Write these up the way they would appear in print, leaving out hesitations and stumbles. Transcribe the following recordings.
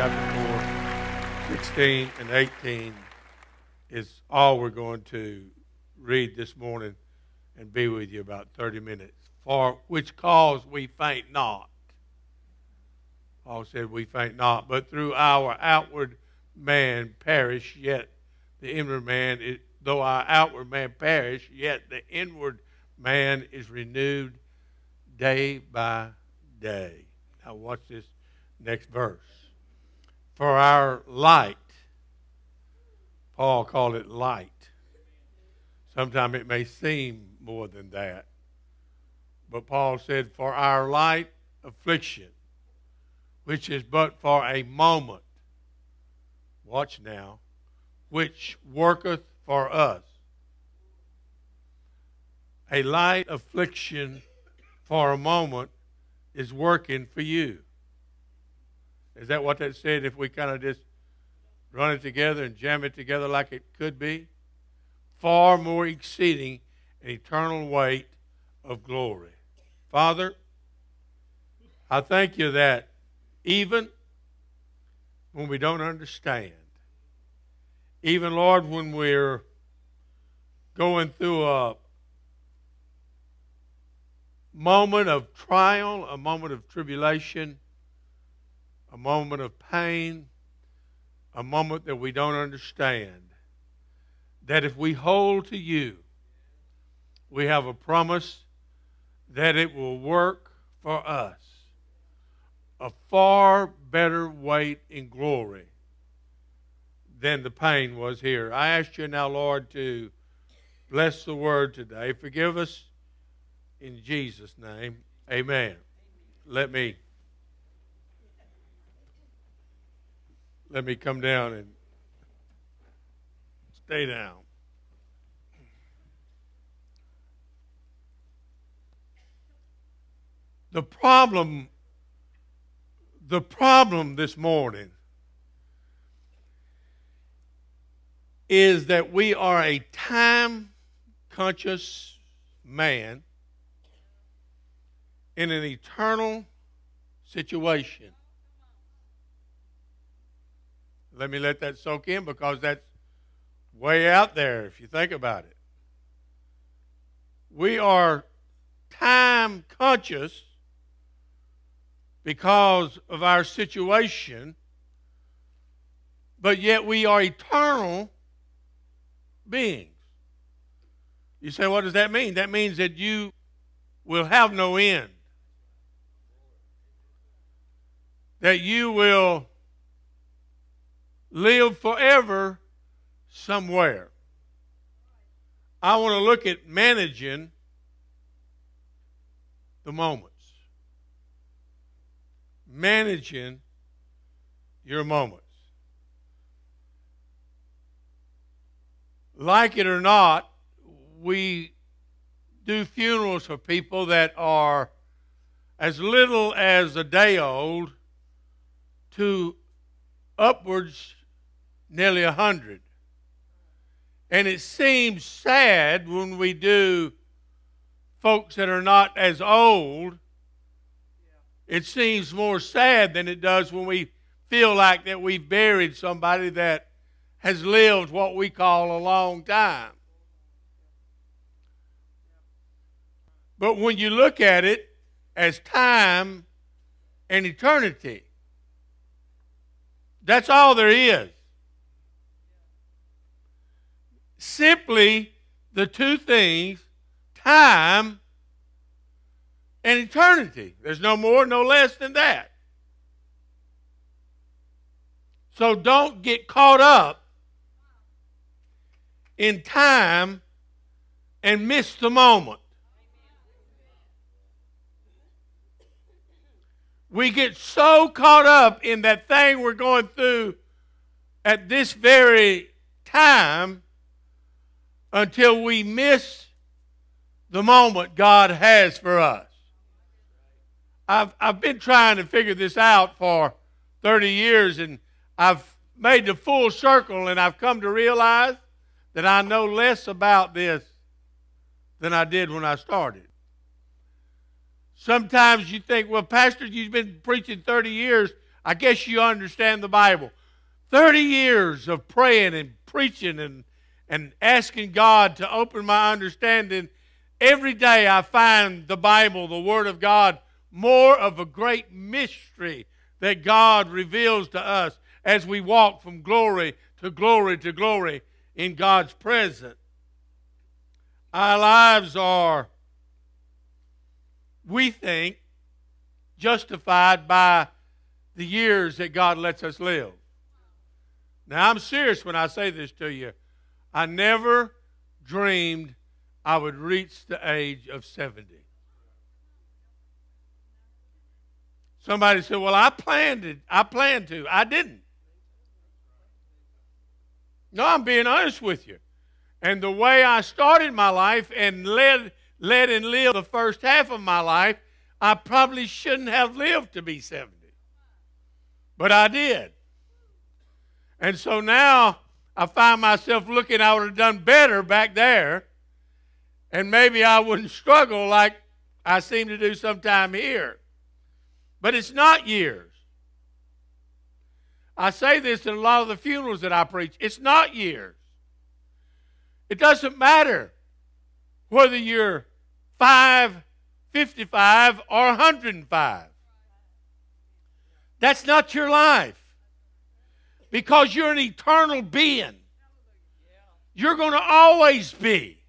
chapter 4, 16 and 18 is all we're going to read this morning and be with you about 30 minutes. For which cause we faint not. Paul said we faint not, but through our outward man perish, yet the inward man, though our outward man perish, yet the inward man is renewed day by day. Now watch this next verse. For our light, Paul called it light. Sometimes it may seem more than that. But Paul said, for our light affliction, which is but for a moment, watch now, which worketh for us. A light affliction for a moment is working for you. Is that what that said if we kind of just run it together and jam it together like it could be? Far more exceeding an eternal weight of glory. Father, I thank you that even when we don't understand, even, Lord, when we're going through a moment of trial, a moment of tribulation, a moment of pain, a moment that we don't understand, that if we hold to you, we have a promise that it will work for us a far better weight in glory than the pain was here. I ask you now, Lord, to bless the word today. Forgive us in Jesus' name. Amen. Let me come down and stay down. The problem this morning is that we are a time-conscious man in an eternal situation. Let me let that soak in because that's way out there if you think about it. We are time-conscious because of our situation, but yet we are eternal beings. You say, what does that mean? That means that you will have no end. That you will live forever somewhere. I want to look at managing the moments. Managing your moments. Like it or not, we do funerals for people that are as little as a day old to upwards nearly 100. And it seems sad when we do folks that are not as old. It seems more sad than it does when we feel like that we've buried somebody that has lived what we call a long time. But when you look at it as time and eternity, that's all there is. Simply the two things, time and eternity. There's no more, no less than that. So don't get caught up in time and miss the moment. We get so caught up in that thing we're going through at this very time until we miss the moment God has for us. I've been trying to figure this out for 30 years, and I've made the full circle, and I've come to realize that I know less about this than I did when I started. Sometimes you think, well, Pastor, you've been preaching 30 years. I guess you understand the Bible. 30 years of praying and preaching and asking God to open my understanding. Every day I find the Bible, the Word of God, more of a great mystery that God reveals to us as we walk from glory to glory to glory in God's presence. Our lives are, we think, justified by the years that God lets us live. Now, I'm serious when I say this to you. I never dreamed I would reach the age of 70. Somebody said, well, I planned to. I didn't. No, I'm being honest with you. And the way I started my life and led and lived the first half of my life, I probably shouldn't have lived to be 70. But I did. And so now I find myself looking, I would have done better back there. And maybe I wouldn't struggle like I seem to do sometime here. But it's not years. I say this in a lot of the funerals that I preach. It's not years. It doesn't matter whether you're 5, 55, or 105. That's not your life. Because you're an eternal being. You're going to always be.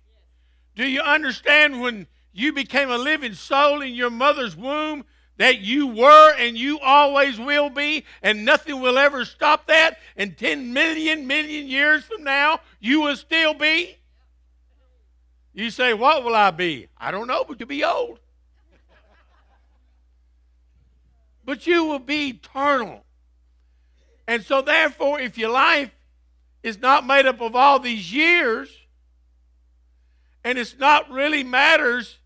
Do you understand when you became a living soul in your mother's womb that you were and you always will be, and nothing will ever stop that, and 10 million years from now, you will still be? You say, what will I be? I don't know, but you'll be old. But you will be eternal. And so therefore, if your life is not made up of all these years, and it's not really matters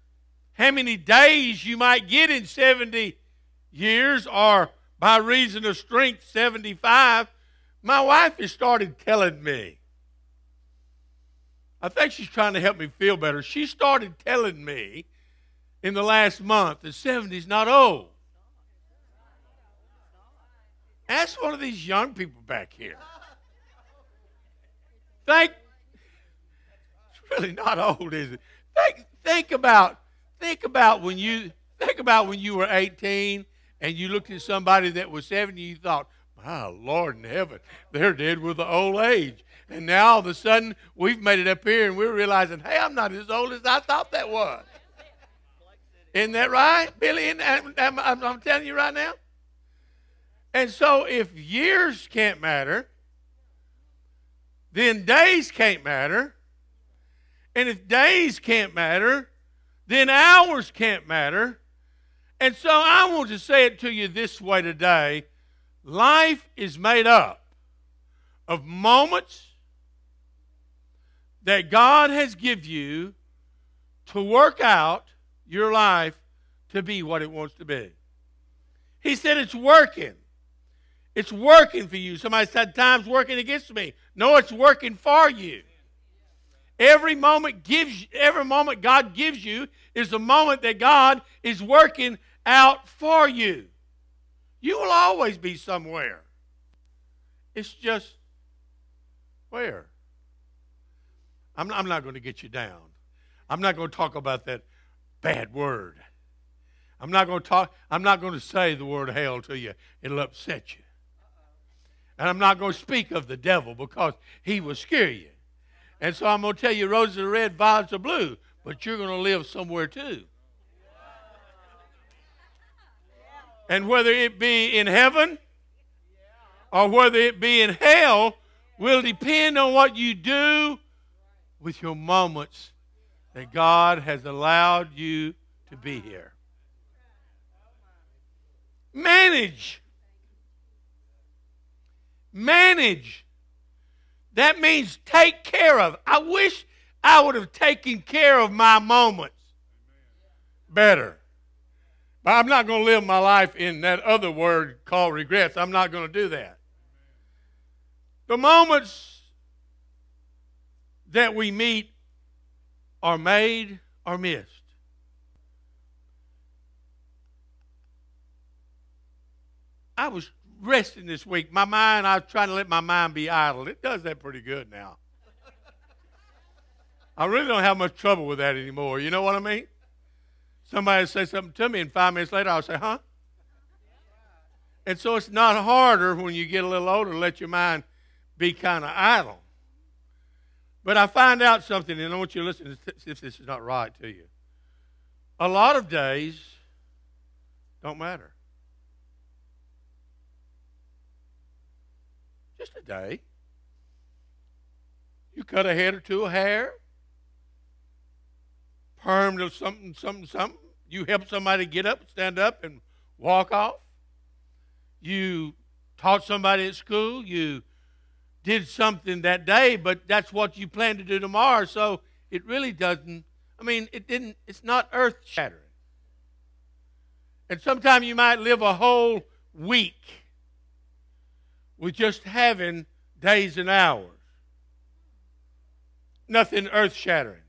how many days you might get in 70 years, or by reason of strength 75, my wife has started telling me, I think she's trying to help me feel better. She started telling me in the last month that 70 is not old. Ask one of these young people back here. It's really not old, is it? Think about when you were 18 and you looked at somebody that was 70, you thought, my Lord in heaven, they're dead with the old age. And now all of a sudden we've made it up here and we're realizing, hey, I'm not as old as I thought that was. Isn't that right, Billy? I'm telling you right now. And so if years can't matter, then days can't matter. And if days can't matter, then hours can't matter. And so I want to say it to you this way today. Life is made up of moments that God has given you to work out your life to be what it wants to be. He said it's working. It's working for you. Somebody said, time's working against me. No, it's working for you. Every moment God gives you is the moment that God is working out for you. You will always be somewhere. It's just where? I'm not going to get you down. I'm not going to talk about that bad word. I'm not going to say the word hell to you. It'll upset you. And I'm not going to speak of the devil because he will scare you. And so I'm going to tell you roses are red, violets are blue, but you're going to live somewhere too. And whether it be in heaven or whether it be in hell will depend on what you do with your moments that God has allowed you to be here. Manage. Manage. That means take care of. I wish I would have taken care of my moments better. But I'm not going to live my life in that other word called regrets. I'm not going to do that. The moments that we meet are made or missed. I was resting this week. I was trying to let my mind be idle. It does that pretty good now. I really don't have much trouble with that anymore. You know what I mean? Somebody say something to me, and 5 minutes later I'll say, huh? And so it's not harder when you get a little older to let your mind be kind of idle. But I find out something, and I want you to listen if this is not right to you. A lot of days don't matter. Just a day. You cut a head or two of hair, perm to something. You help somebody get up, stand up, and walk off. You taught somebody at school. You did something that day, but that's what you plan to do tomorrow. So it really doesn't, it's not earth-shattering. And sometimes you might live a whole week with just having days and hours. Nothing earth-shattering.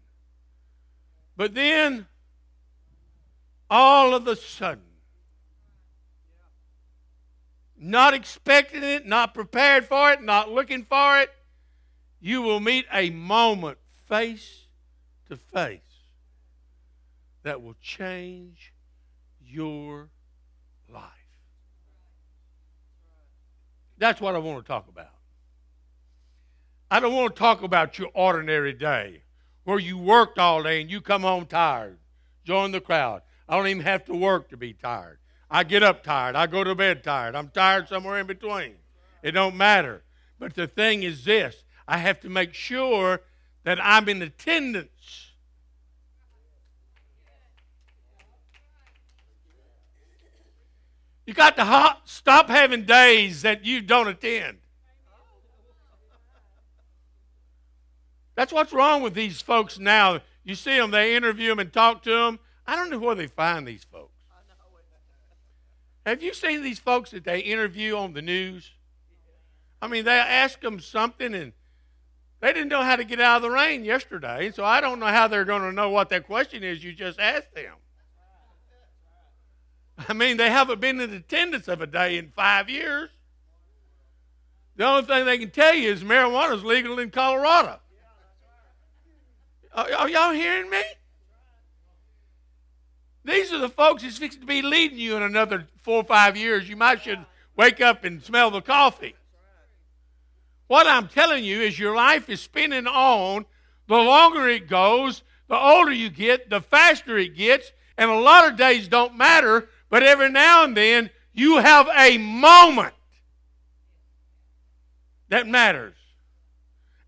But then, all of a sudden, not expecting it, not prepared for it, not looking for it, you will meet a moment face to face that will change your life. That's what I want to talk about. I don't want to talk about your ordinary day where you worked all day and you come home tired. Join the crowd. I don't even have to work to be tired. I get up tired. I go to bed tired. I'm tired somewhere in between. It don't matter. But the thing is this. I have to make sure that I'm in attendance. You got to stop having days that you don't attend. That's what's wrong with these folks now. You see them, they interview them and talk to them. I don't know where they find these folks. Have you seen these folks that they interview on the news? They ask them something and they didn't know how to get out of the rain yesterday, so I don't know how they're going to know what that question is you just asked them. They haven't been in attendance of a day in 5 years. The only thing they can tell you is marijuana is legal in Colorado. Are y'all hearing me? These are the folks that's fixing to be leading you in another 4 or 5 years. You might should wake up and smell the coffee. What I'm telling you is your life is spinning on. The longer it goes, the older you get, the faster it gets, and a lot of days don't matter, but every now and then you have a moment that matters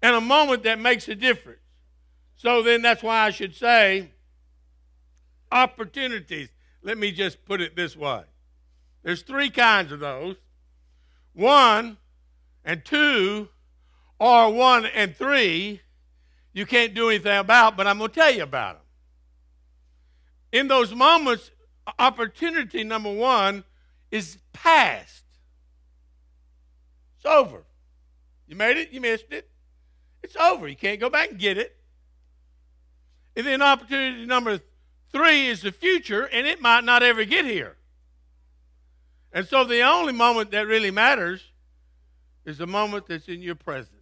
and a moment that makes a difference. So then that's why I should say opportunities. Let me just put it this way. There's 3 kinds of those. 1 and 2 or 1 and 3 you can't do anything about, but I'm going to tell you about them. In those moments, opportunity number 1 is past. It's over. You made it, you missed it. It's over. You can't go back and get it. And then opportunity number 3 is the future, and it might not ever get here. And so the only moment that really matters is the moment that's in your present.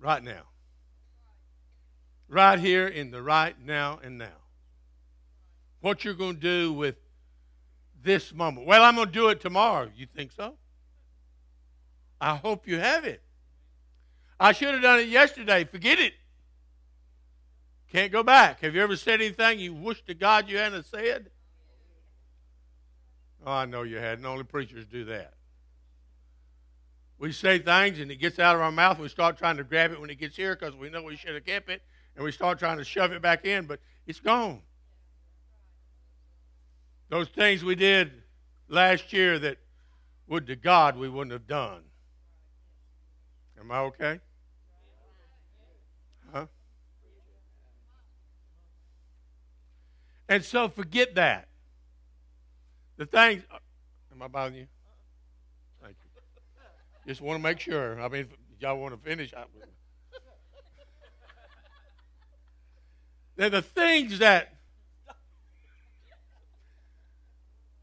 Right now. Right here in the right now and now. What you're going to do with this moment. Well, I'm going to do it tomorrow. You think so? I hope you have it. I should have done it yesterday. Forget it. Can't go back. Have you ever said anything you wish to God you hadn't said? Oh, I know you hadn't. Only preachers do that. We say things and it gets out of our mouth and we start trying to grab it when it gets here because we know we should have kept it, and we start trying to shove it back in, but it's gone. Those things we did last year that would to God we wouldn't have done. Am I okay? Huh? And so forget that. The things, am I bothering you? Thank you. Just want to make sure. If y'all want to finish. They're the things that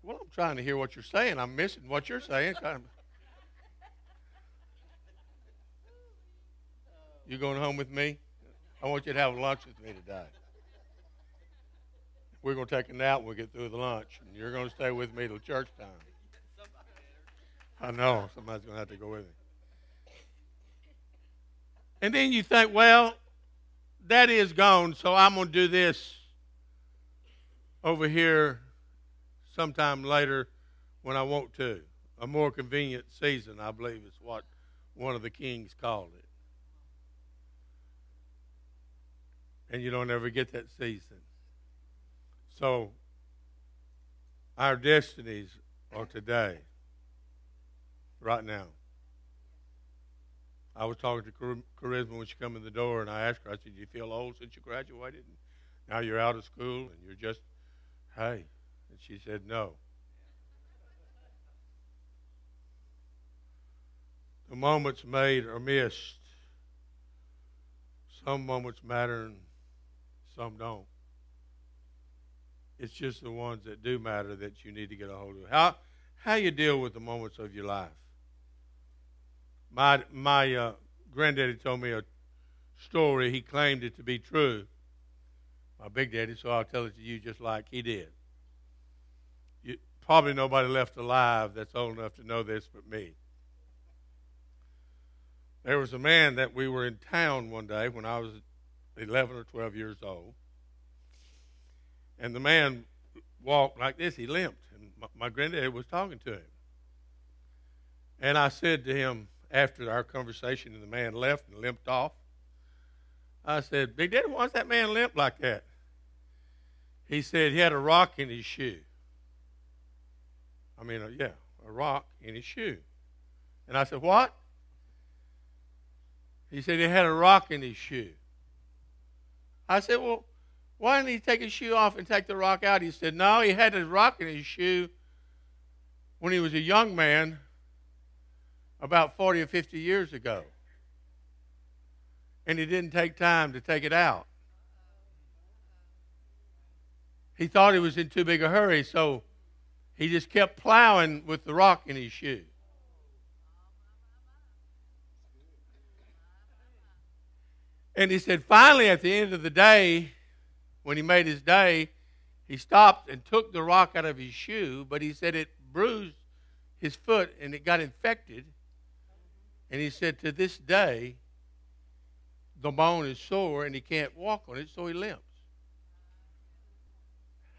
Well, I'm trying to hear what you're saying. I'm missing what you're saying. You going home with me? I want you to have lunch with me today. We're going to take a nap when we get through the lunch, and you're going to stay with me till church time. I know. Somebody's going to have to go with me. And then you think, well, that is gone, so I'm going to do this over here sometime later when I want to. A more convenient season, I believe, is what one of the kings called it. And you don't ever get that season. So our destinies are today, right now. I was talking to Charisma when she came in the door, and I asked her, I said, do you feel old since you graduated? And now you're out of school, and you're just, hey. And she said, no. The moments made are missed. Some moments matter and some don't. It's just the ones that do matter that you need to get a hold of. How you deal with the moments of your life. My granddaddy told me a story. He claimed it to be true. My big daddy, so I'll tell it to you just like he did. Probably nobody left alive that's old enough to know this but me. There was a man that we were in town one day when I was 11 or 12 years old. And the man walked like this. He limped. And my granddad was talking to him. And I said to him after our conversation, and the man left and limped off, I said, Big Daddy, why's that man limp like that? He said he had a rock in his shoe. A rock in his shoe. And I said, what? He said he had a rock in his shoe. I said, well, why didn't he take his shoe off and take the rock out? He said, no, he had his rock in his shoe when he was a young man about 40 or 50 years ago. And he didn't take time to take it out. He thought he was in too big a hurry, so he just kept plowing with the rock in his shoe. And he said, finally, at the end of the day, when he made his day, he stopped and took the rock out of his shoe, but he said it bruised his foot and it got infected. And he said, to this day, the bone is sore and he can't walk on it, so he limps.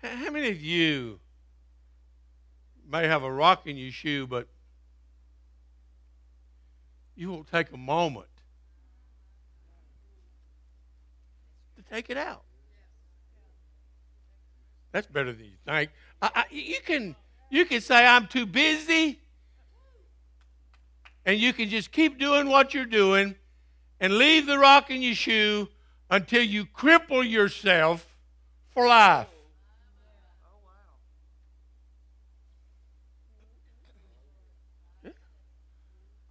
How many of you may have a rock in your shoe, but you won't take a moment to take it out? That's better than you think. You can say, I'm too busy, and you can just keep doing what you're doing and leave the rock in your shoe until you cripple yourself for life.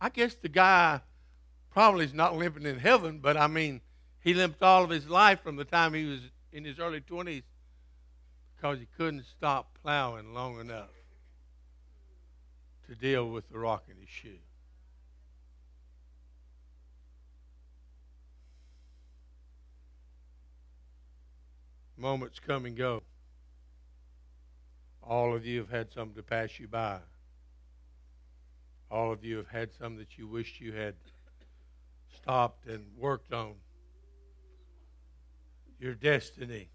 I guess the guy probably is not limping in heaven, but he limped all of his life from the time he was in his early 20s because he couldn't stop plowing long enough to deal with the rock in his shoe. Moments come and go. All of you have had some to pass you by. All of you have had some that you wished you had stopped and worked on. Your destiny.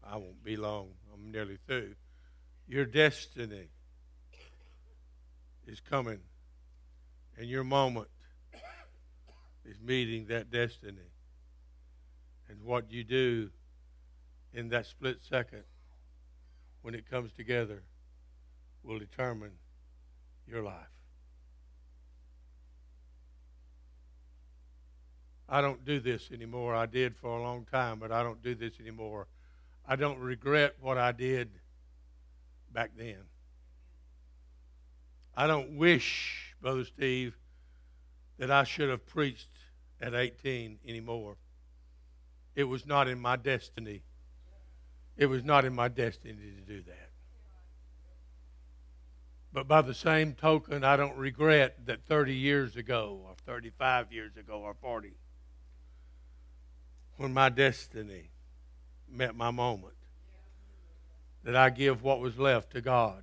I won't be long. I'm nearly through. Your destiny is coming, and your moment is meeting that destiny. And what you do in that split second when it comes together will determine your life. I don't do this anymore. I did for a long time, but I don't do this anymore. I don't regret what I did back then. I don't wish, Brother Steve, that I should have preached at 18 anymore. It was not in my destiny It was not in my destiny to do that. But by the same token, I don't regret that 30 years ago or 35 years ago or 40, when my destiny met my moment, that I give what was left to God.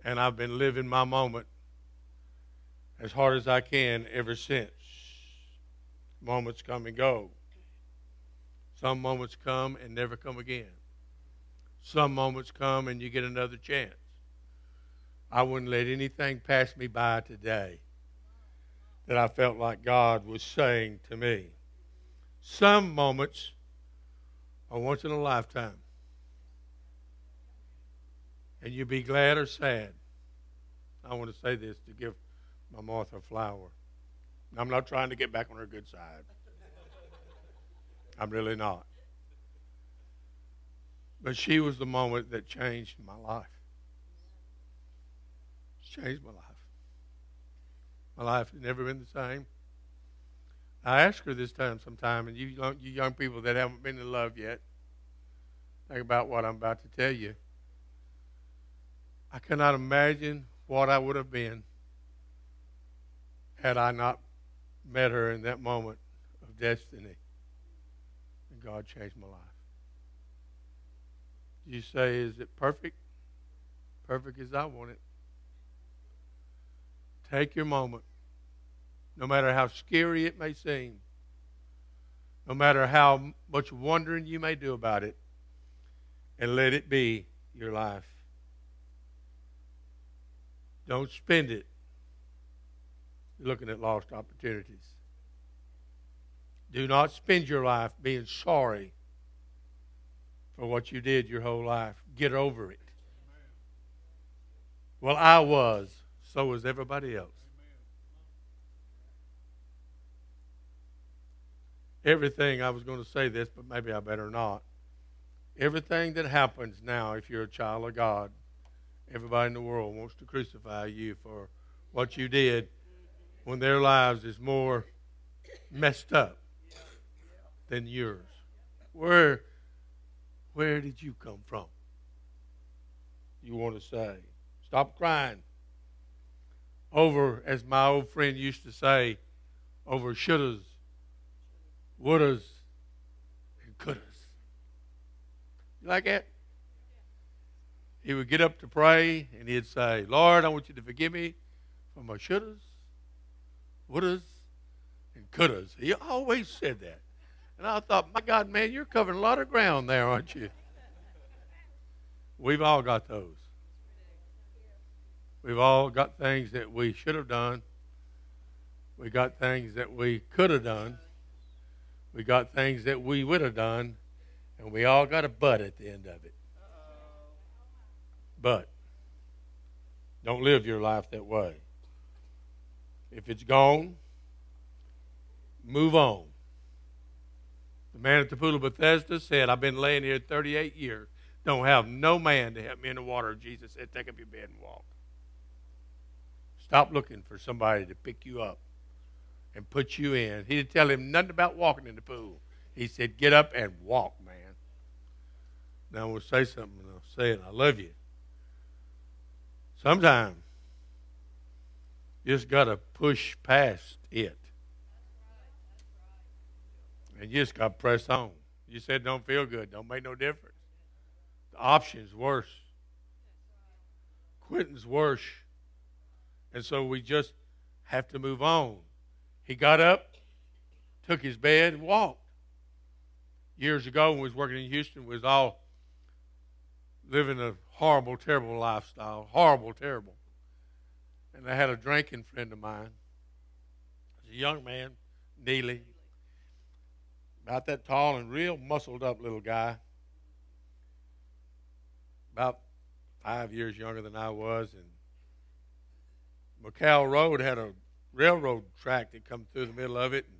And I've been living my moment as hard as I can ever since. Moments come and go. Some moments come and never come again. Some moments come and you get another chance. I wouldn't let anything pass me by today that I felt like God was saying to me. Some moments are once in a lifetime. And you be glad or sad. I want to say this to give my Martha a flower. I'm not trying to get back on her good side. I'm really not. But she was the moment that changed my life. It's changed my life. My life has never been the same. I asked her this time sometime, and you young people that haven't been in love yet, think about what I'm about to tell you. I cannot imagine what I would have been had I not met her in that moment of destiny. And God changed my life. You say, is it perfect? Perfect as I want it. Take your moment. No matter how scary it may seem. No matter how much wondering you may do about it. And let it be your life. Don't spend it looking at lost opportunities. Do not spend your life being sorry for what you did your whole life. Get over it. Well, I was. So was everybody else. Everything, I was going to say this, but maybe I better not. Everything that happens now, if you're a child of God, everybody in the world wants to crucify you for what you did when their lives is more messed up than yours. Where did you come from? You want to say. Stop crying over, as my old friend used to say, over shouldas, wouldas, and couldas. You like that? He would get up to pray, and he'd say, Lord, I want you to forgive me for my shouldas, wouldas, and couldas. He always said that. And I thought, my God, man, you're covering a lot of ground there, aren't you? We've all got those. We've all got things that we should have done. We got things that we could have done. We got things that we would have done. And we all got a but at the end of it. But don't live your life that way. If it's gone, move on. The man at the pool of Bethesda said, I've been laying here 38 years. Don't have no man to help me in the water. Jesus said, take up your bed and walk. Stop looking for somebody to pick you up and put you in. He didn't tell him nothing about walking in the pool. He said, get up and walk, man. Now I'm going to say something, and I'll say it. I love you. Sometimes you just got to push past it. And you just got to press on. You said don't feel good. Don't make no difference. The option's worse. Quitting's worse. And so we just have to move on. He got up, took his bed, and walked. Years ago when we was working in Houston, we was all living a horrible, terrible lifestyle. Horrible, terrible. And I had a drinking friend of mine. He was a young man, Neely. About that tall and real muscled up little guy. About 5 years younger than I was. And McCall Road had a railroad track that come through the middle of it. And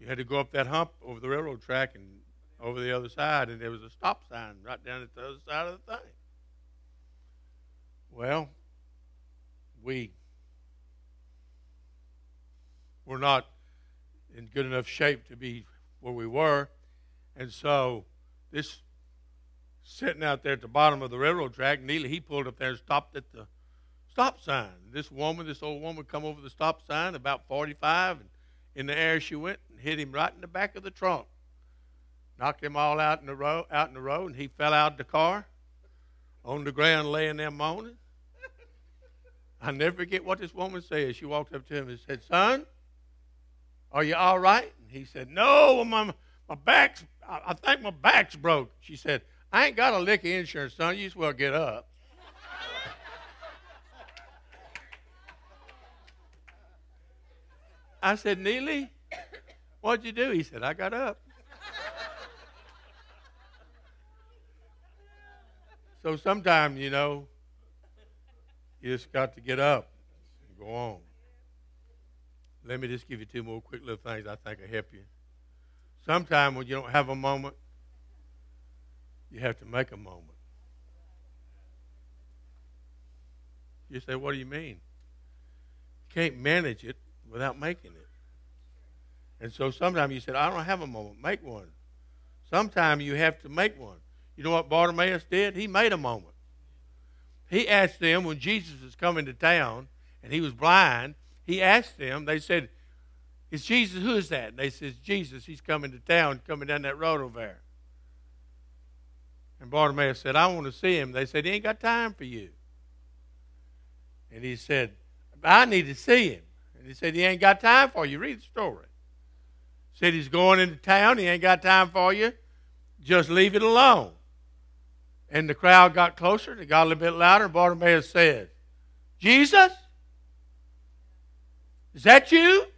you had to go up that hump over the railroad track and over the other side. And there was a stop sign right down at the other side of the thing. Well, we were not in good enough shape to be where we were. And so this sitting out there at the bottom of the railroad track. Neely, he pulled up there and stopped at the stop sign. This old woman, come over the stop sign, about 45, and in the air she went and hit him right in the back of the trunk. Knocked him all out in the road, and he fell out of the car on the ground laying there moaning. I never forget what this woman said. She walked up to him and said, "Son, are you all right?" And he said, "No, my back's, I think my back's broke." She said, "I ain't got a lick of insurance, son. You just well get up." I said, "Neely, what'd you do?" He said, "I got up." So sometimes, you just got to get up and go on. Let me just give you two more quick little things I think will help you. Sometimes when you don't have a moment, you have to make a moment. You say, "What do you mean?" You can't manage it without making it. And so sometimes you said, "I don't have a moment." Make one. Sometimes you have to make one. You know what Bartimaeus did? He made a moment. He asked them when Jesus was coming to town and he was blind, he asked them, they said, "Is Jesus, who is that?" And they said, "Jesus, he's coming to town, coming down that road over there." And Bartimaeus said, "I want to see him." They said, "He ain't got time for you." And he said, "I need to see him." And he said, "He ain't got time for you." Read the story. Said he's going into town, he ain't got time for you. Just leave it alone. And the crowd got closer, they got a little bit louder, and Bartimaeus said, "Jesus? Is that you?"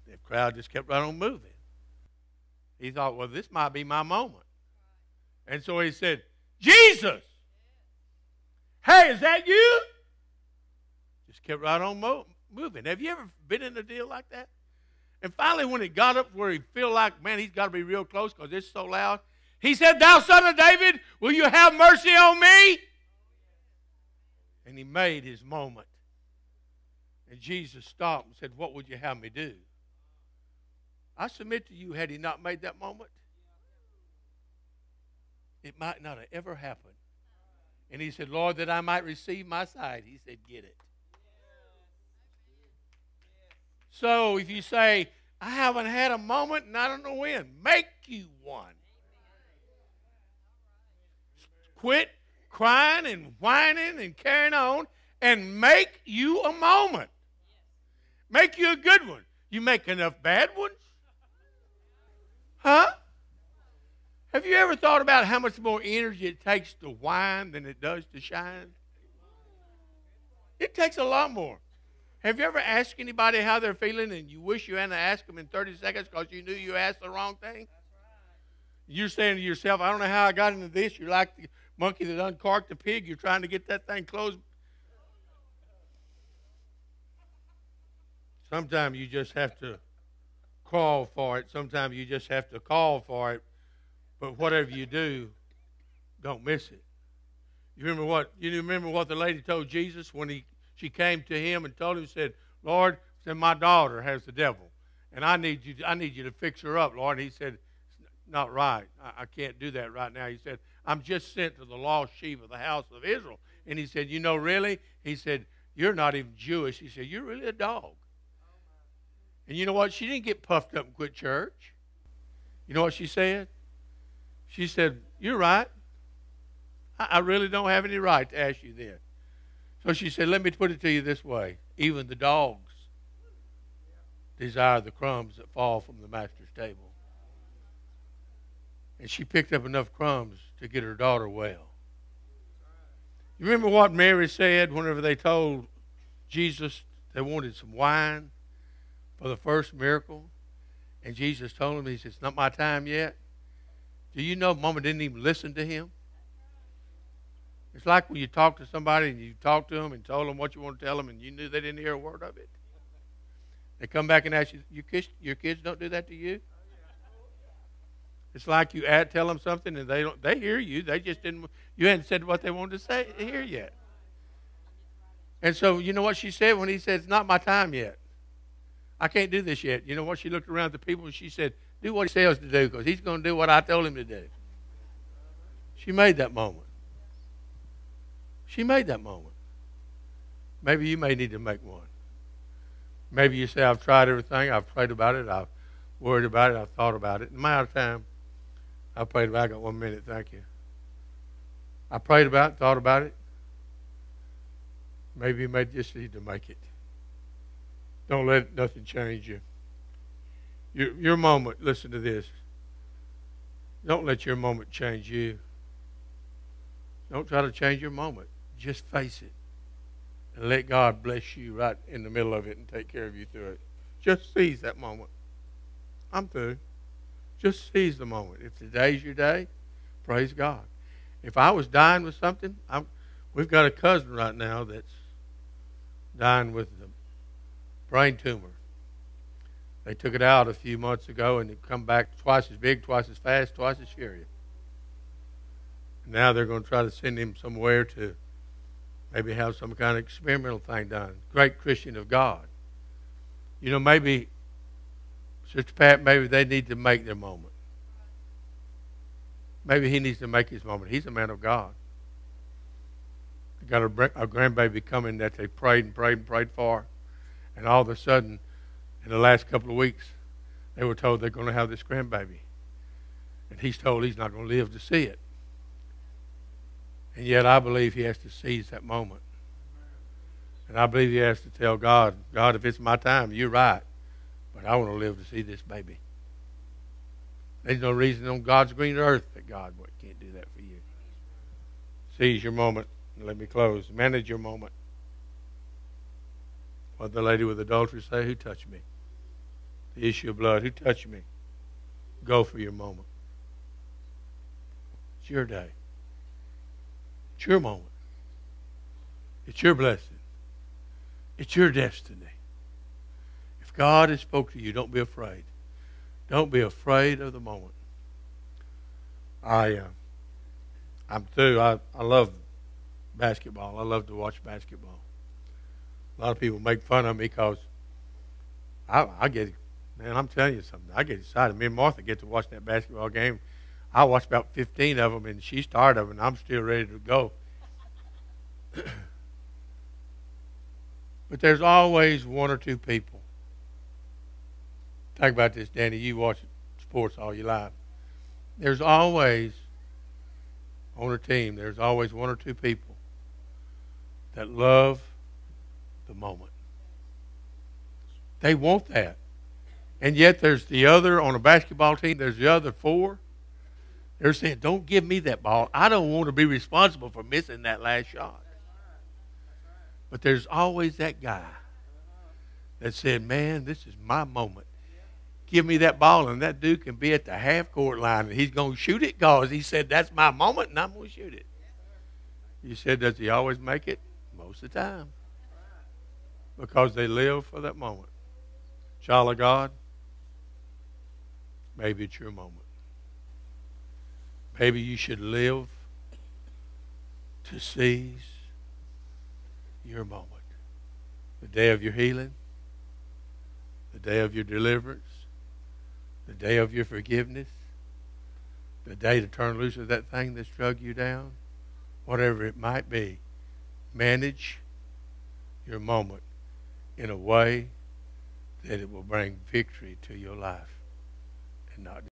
The crowd just kept right on moving. He thought, well, this might be my moment. And so he said, "Jesus! Hey, is that you?" Just kept right on moving. Have you ever been in a deal like that? And finally, when it got up where he feel like, man, he's got to be real close because it's so loud, he said, "Thou son of David, will you have mercy on me?" And he made his moment. And Jesus stopped and said, "What would you have me do?" I submit to you, had he not made that moment, it might not have ever happened. And he said, "Lord, that I might receive my sight." He said, "Get it." So if you say, "I haven't had a moment and I don't know when," make you one. Quit crying and whining and carrying on and make you a moment. Make you a good one. You make enough bad ones? Huh? Have you ever thought about how much more energy it takes to whine than it does to shine? It takes a lot more. Have you ever asked anybody how they're feeling and you wish you hadn't asked them in 30 seconds because you knew you asked the wrong thing? You're saying to yourself, "I don't know how I got into this." You're like the monkey that uncorked the pig. You're trying to get that thing closed. Sometimes you just have to crawl for it. Sometimes you just have to call for it. But whatever you do, don't miss it. You remember what the lady told Jesus when she came to him and told him, said, "Lord, said my daughter has the devil, and I need you to fix her up, Lord." And he said, "It's not right. I can't do that right now." He said, "I'm just sent to the lost sheep of the house of Israel." And he said, "Really?" He said, "You're not even Jewish." He said, "You're really a dog." And you know what? She didn't get puffed up and quit church. You know what she said? She said, "You're right. I really don't have any right to ask you this." So she said, "Let me put it to you this way. Even the dogs desire the crumbs that fall from the master's table." And she picked up enough crumbs to get her daughter well. You remember what Mary said whenever they told Jesus they wanted some wine for the first miracle? And Jesus told him, he said, "It's not my time yet." Do you know Mama didn't even listen to him? It's like when you talk to somebody and you talk to them and told them what you want to tell them and you knew they didn't hear a word of it. They come back and ask you, your kids don't do that to you? It's like you tell them something and they hear you. They just didn't, you hadn't said what they wanted to hear yet. And so you know what she said when he said, "It's not my time yet. I can't do this yet." You know what? She looked around at the people and she said, do what he says to do because he's going to do what I told him to do. She made that moment. She made that moment. Maybe you may need to make one. Maybe you say, I've tried everything. I've prayed about it. I've worried about it. I've thought about it. Am I out of time? I prayed about it. I got 1 minute. Thank you. I prayed about it, thought about it. Maybe you may just need to make it. Don't let nothing change you. Your moment, listen to this. Don't let your moment change you. Don't try to change your moment. Just face it. And let God bless you right in the middle of it and take care of you through it. Just seize that moment. I'm through. Just seize the moment. If today's your day, praise God. If I was dying with something, we've got a cousin right now that's dying with a brain tumor. They took it out a few months ago and it come back twice as big, twice as fast, twice as furious. Now they're going to try to send him somewhere to maybe have some kind of experimental thing done. Great Christian of God. You know, maybe, Sister Pat, maybe they need to make their moment. Maybe he needs to make his moment. He's a man of God. They got a grandbaby coming that they prayed and prayed and prayed for. And all of a sudden, in the last couple of weeks, they were told they're going to have this grandbaby. And he's told he's not going to live to see it. And yet I believe he has to seize that moment. And I believe he has to tell God, God, if it's my time, you're right. But I want to live to see this baby. There's no reason on God's green earth that God can't do that for you. Seize your moment. And let me close. Manage your moment. What the lady with adultery say? Who touched me? The issue of blood. Who touched me? Go for your moment. It's your day. It's your moment. It's your blessing. It's your destiny. If God has spoke to you, don't be afraid. Don't be afraid of the moment. I'm through. I love basketball. I love to watch basketball. A lot of people make fun of me because I get, man, I'm telling you something. I get excited. Me and Martha get to watch that basketball game. I watched about 15 of them, and she's tired of them, and I'm still ready to go. But there's always one or two people. Think about this, Danny. You watch sports all your life. There's always, on a team, there's always one or two people that love the moment. They want that. And yet there's the other, on a basketball team, there's the other four. They're saying, don't give me that ball. I don't want to be responsible for missing that last shot. But there's always that guy that said, man, this is my moment. Give me that ball, and that dude can be at the half-court line, and he's going to shoot it because he said, that's my moment, and I'm going to shoot it. You said, does he always make it? Most of the time. Because they live for that moment. Child of God, maybe it's your moment. Maybe you should live to seize your moment. The day of your healing, the day of your deliverance, the day of your forgiveness, the day to turn loose of that thing that's drug you down, whatever it might be. Manage your moment in a way that it will bring victory to your life and not